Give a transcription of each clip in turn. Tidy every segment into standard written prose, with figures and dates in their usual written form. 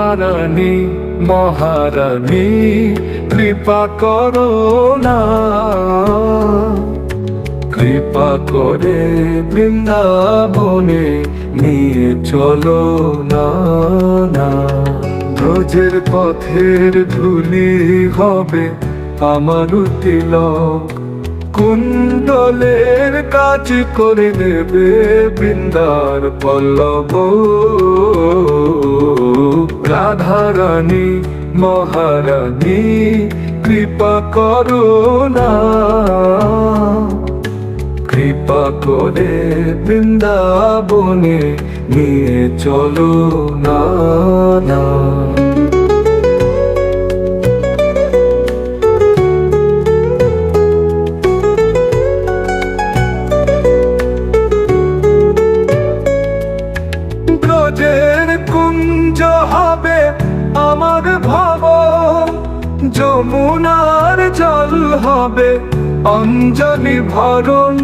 রাধারানী মহারানী কৃপা করো না, কৃপা করে বৃন্দাবনে নিয়ে চলো না। ব্রজের পথের ধুলি হবে আমার তিলক, কুণ্ডলের কাজ করে দেবে বৃন্দার পল্লব। রাধারানী মহারানী কৃপা করো না, কৃপা করে বৃন্দাবনে নিয়ে চলো না। ব্রজের কুঞ্জ হবে আমার ভবন, যমুনার জল হবে অঞ্জলি ভরণ।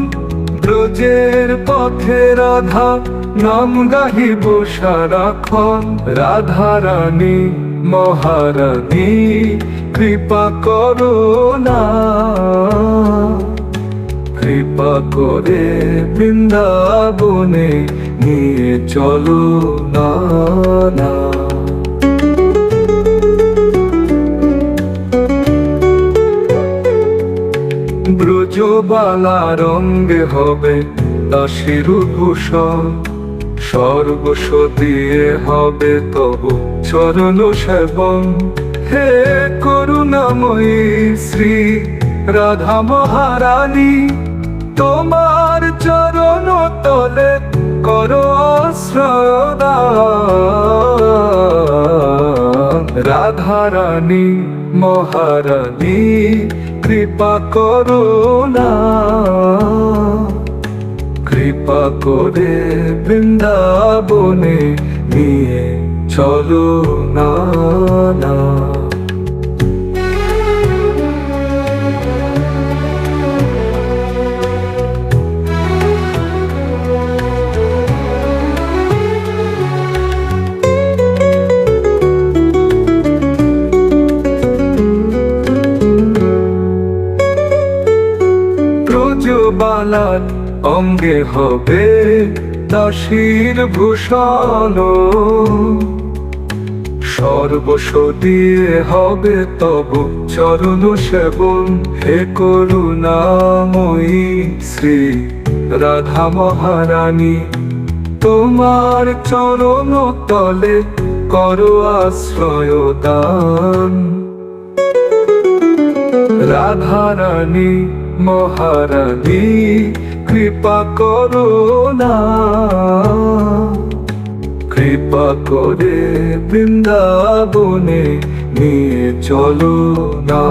ব্রজের পথে রাধা নাম গাহিব সারাক্ষণ। রাধারানী মহারানী কৃপা করো না, কৃপা করে বৃন্দাবনে নিয়ে চলো না। ব্রজবালা রঙ্গে হবে দাসীর ভূষণ, সর্বস্ব দিয়ে হবে তবু চরণ সেবন। হে করুণাময়ী শ্রী রাধা মহারানী, তোমার চরণ তলে করো আশ্রয়দান। রাধারানী মহারানী কৃপা করো না, কৃপা করে বৃন্দাবনে নিয়ে চলো না। ব্রজবালার অঙ্গে হবে দাসীর ভূষণ, সর্বস্ব দিয়ে হবে তবু চরণ সেবন। হে করুণাময়ী শ্রী রাধা মহারানী, তোমার চরণ তলে করো আশ্রয় দান। রাধারানী মহারানী কৃপা করো না, কৃপা করে বৃন্দাবনে নিয়ে চলো না।